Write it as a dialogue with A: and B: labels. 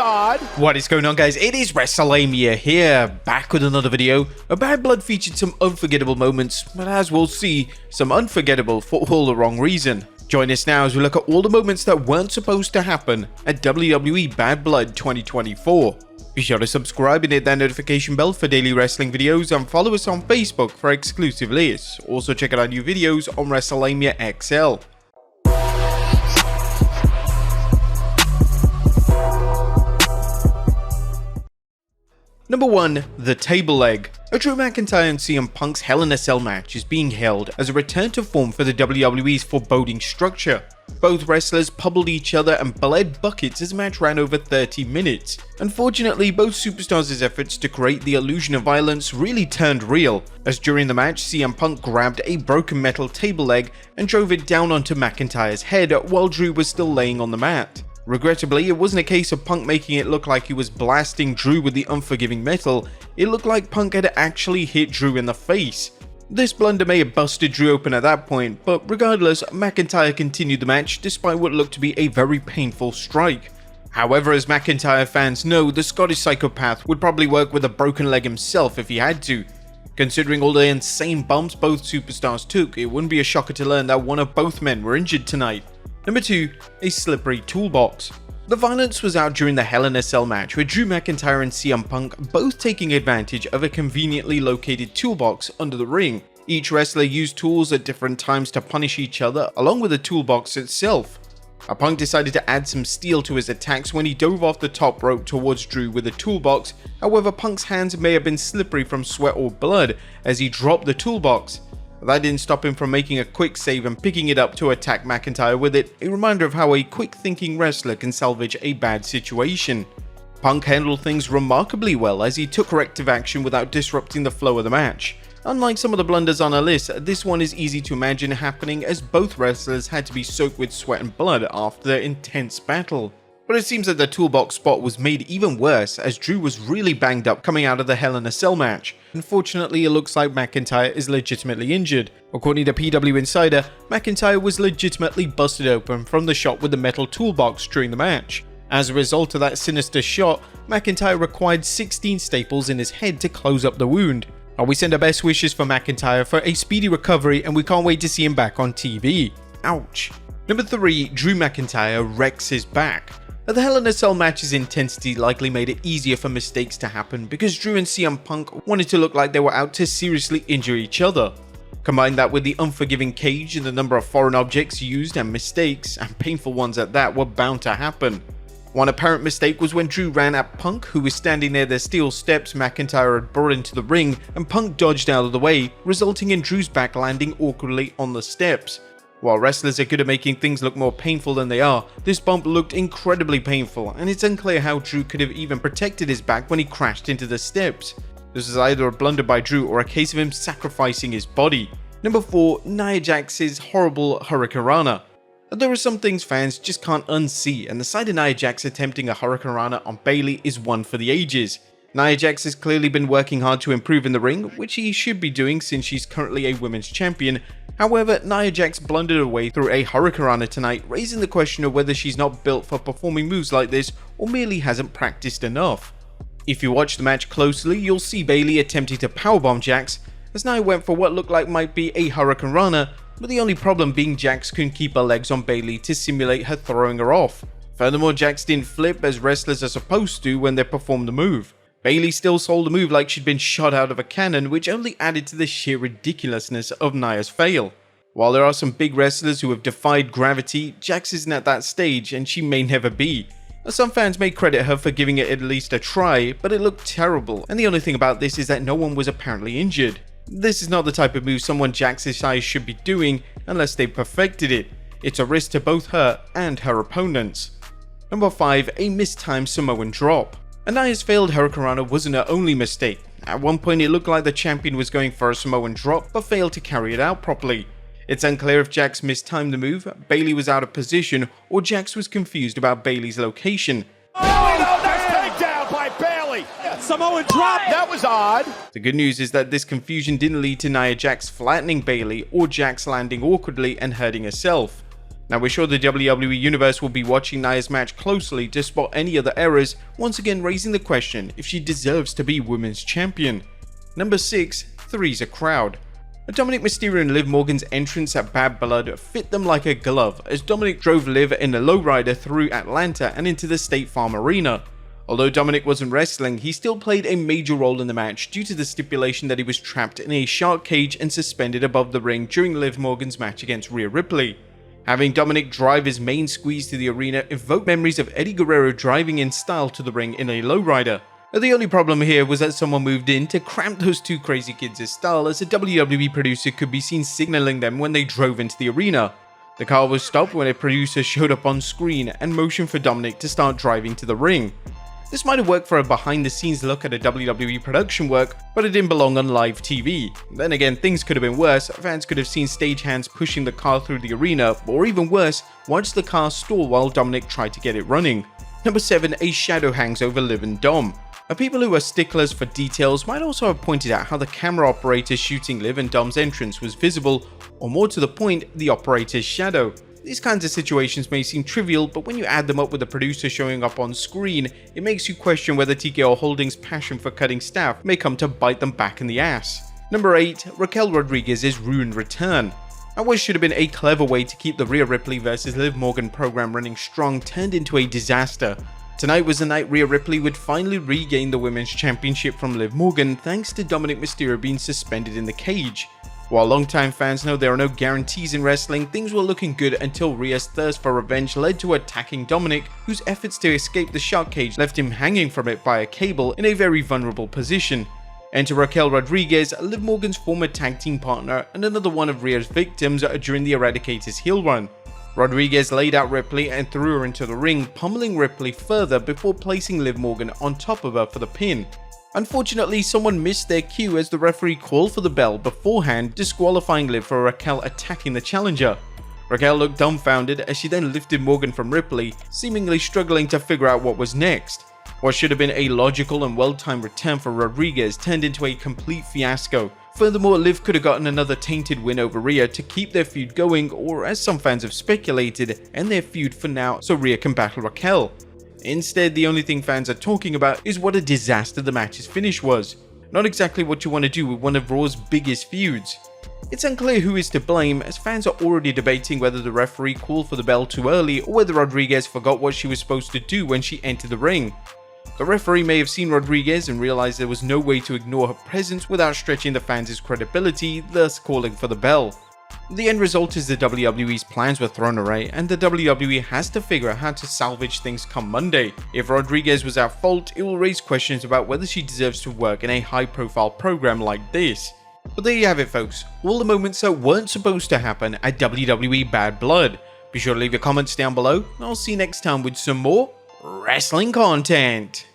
A: odd.
B: What is going on, guys? It is Wrestlelamia here, back with another video. A Bad Blood featured some unforgettable moments, but as we'll see, some unforgettable for all the wrong reason. Join us now as we look at all the moments that weren't supposed to happen at WWE Bad Blood 2024. Be sure to subscribe and hit that notification bell for daily wrestling videos, and follow us on Facebook for exclusive lists. Also check out our new videos on Wrestlelamia XL. Number 1. The Table Leg. A Drew McIntyre and CM Punk's Hell in a Cell match is being held as a return to form for the WWE's foreboding structure. Both wrestlers pummeled each other and bled buckets as the match ran over 30 minutes. Unfortunately, both superstars' efforts to create the illusion of violence really turned real, as during the match CM Punk grabbed a broken metal table leg and drove it down onto McIntyre's head while Drew was still laying on the mat. Regrettably, it wasn't a case of Punk making it look like he was blasting Drew with the unforgiving metal. It looked like Punk had actually hit Drew in the face. This blunder may have busted Drew open at that point, but regardless, McIntyre continued the match despite what looked to be a very painful strike. However, as McIntyre fans know, the Scottish psychopath would probably work with a broken leg himself if he had to. Considering all the insane bumps both superstars took, it wouldn't be a shocker to learn that one of both men were injured tonight. Number 2. A Slippery Toolbox. The violence was out during the Hell in a Cell match, with Drew McIntyre and CM Punk both taking advantage of a conveniently located toolbox under the ring. Each wrestler used tools at different times to punish each other, along with the toolbox itself. Punk decided to add some steel to his attacks when he dove off the top rope towards Drew with the toolbox. However, Punk's hands may have been slippery from sweat or blood as he dropped the toolbox. That didn't stop him from making a quick save and picking it up to attack McIntyre with it, a reminder of how a quick-thinking wrestler can salvage a bad situation. Punk handled things remarkably well as he took corrective action without disrupting the flow of the match. Unlike some of the blunders on our list, this one is easy to imagine happening as both wrestlers had to be soaked with sweat and blood after their intense battle. But it seems that the toolbox spot was made even worse as Drew was really banged up coming out of the Hell in a Cell match. Unfortunately, it looks like McIntyre is legitimately injured. According to PW Insider, McIntyre was legitimately busted open from the shot with the metal toolbox during the match. As a result of that sinister shot, McIntyre required 16 staples in his head to close up the wound. We send our best wishes for McIntyre for a speedy recovery, and we can't wait to see him back on TV. Ouch. Number 3. Drew McIntyre wrecks his back. The Hell in a Cell match's intensity likely made it easier for mistakes to happen because Drew and CM Punk wanted to look like they were out to seriously injure each other. Combine that with the unforgiving cage and the number of foreign objects used, and mistakes, and painful ones at that, were bound to happen. One apparent mistake was when Drew ran at Punk, who was standing near the steel steps McIntyre had brought into the ring, and Punk dodged out of the way, resulting in Drew's back landing awkwardly on the steps. While wrestlers are good at making things look more painful than they are, this bump looked incredibly painful, and it's unclear how Drew could have even protected his back when he crashed into the steps. This is either a blunder by Drew or a case of him sacrificing his body. Number 4. Nia Jax's horrible hurana. There are some things fans just can't unsee, and the sight of Nia Jax attempting a hurana on Bayley is one for the ages. Nia Jax has clearly been working hard to improve in the ring, which he should be doing since she's currently a women's champion. However, Nia Jax blundered her way through a hurana tonight, raising the question of whether she's not built for performing moves like this or merely hasn't practiced enough. If you watch the match closely, you'll see Bayley attempting to powerbomb Jax, as Nia went for what looked like might be a hurana, but the only problem being Jax couldn't keep her legs on Bayley to simulate her throwing her off. Furthermore, Jax didn't flip as wrestlers are supposed to when they perform the move. Bayley still sold the move like she'd been shot out of a cannon, which only added to the sheer ridiculousness of Nia's fail. While there are some big wrestlers who have defied gravity, Jax isn't at that stage and she may never be. Some fans may credit her for giving it at least a try, but it looked terrible, and the only thing about this is that no one was apparently injured. This is not the type of move someone Jax's size should be doing unless they perfected it. It's a risk to both her and her opponents. Number 5. A mistimed Samoan drop. Nia's failed hurana wasn't her only mistake. At one point it looked like the champion was going for a Samoan drop but failed to carry it out properly. It's unclear if Jax mistimed the move, Bayley was out of position, or Jax was confused about Bayley's location.
A: Oh, that's takedown by Bayley. Samoan drop. That was odd.
B: The good news is that this confusion didn't lead to Nia Jax flattening Bayley or Jax landing awkwardly and hurting herself. Now we're sure the WWE Universe will be watching Nia's match closely to spot any other errors, once again raising the question if she deserves to be Women's Champion. Number 6. Three's a Crowd. Dominic Mysterio and Liv Morgan's entrance at Bad Blood fit them like a glove as Dominic drove Liv in a lowrider through Atlanta and into the State Farm Arena. Although Dominic wasn't wrestling, he still played a major role in the match due to the stipulation that he was trapped in a shark cage and suspended above the ring during Liv Morgan's match against Rhea Ripley. Having Dominic drive his main squeeze to the arena evoked memories of Eddie Guerrero driving in style to the ring in a lowrider. The only problem here was that someone moved in to cramp those two crazy kids' style, as a WWE producer could be seen signaling them when they drove into the arena. The car was stopped when a producer showed up on screen and motioned for Dominic to start driving to the ring. This might have worked for a behind-the-scenes look at a WWE production work, but it didn't belong on live TV. Then again, things could have been worse. Fans could have seen stagehands pushing the car through the arena, or even worse, watched the car stall while Dominic tried to get it running. Number 7. A shadow hangs over Liv and Dom. People who are sticklers for details might also have pointed out how the camera operator shooting Liv and Dom's entrance was visible, or more to the point, the operator's shadow. These kinds of situations may seem trivial, but when you add them up with the producer showing up on screen, it makes you question whether TKO Holdings' passion for cutting staff may come to bite them back in the ass. Number 8. Raquel Rodriguez's ruined return. What should have been a clever way to keep the Rhea Ripley vs Liv Morgan program running strong turned into a disaster. Tonight was the night Rhea Ripley would finally regain the Women's Championship from Liv Morgan thanks to Dominic Mysterio being suspended in the cage. While longtime fans know there are no guarantees in wrestling, things were looking good until Rhea's thirst for revenge led to attacking Dominic, whose efforts to escape the shark cage left him hanging from it by a cable in a very vulnerable position. Enter Raquel Rodriguez, Liv Morgan's former tag team partner and another one of Rhea's victims during the Eradicator's heel run. Rodriguez laid out Ripley and threw her into the ring, pummeling Ripley further before placing Liv Morgan on top of her for the pin. Unfortunately, someone missed their cue as the referee called for the bell beforehand, disqualifying Liv for Raquel attacking the challenger. Raquel looked dumbfounded as she then lifted Morgan from Ripley, seemingly struggling to figure out what was next. What should have been a logical and well-timed return for Rodriguez turned into a complete fiasco. Furthermore, Liv could have gotten another tainted win over Rhea to keep their feud going, or as some fans have speculated, end their feud for now so Rhea can battle Raquel. Instead, the only thing fans are talking about is what a disaster the match's finish was. Not exactly what you want to do with one of Raw's biggest feuds. It's unclear who is to blame, as fans are already debating whether the referee called for the bell too early or whether Rodriguez forgot what she was supposed to do when she entered the ring. The referee may have seen Rodriguez and realized there was no way to ignore her presence without stretching the fans' credibility, thus calling for the bell. The end result is the WWE's plans were thrown away, and the WWE has to figure out how to salvage things come Monday. If Rodriguez was at fault, it will raise questions about whether she deserves to work in a high-profile program like this. But there you have it, folks, all the moments that weren't supposed to happen at WWE Bad Blood. Be sure to leave your comments down below, and I'll see you next time with some more wrestling content.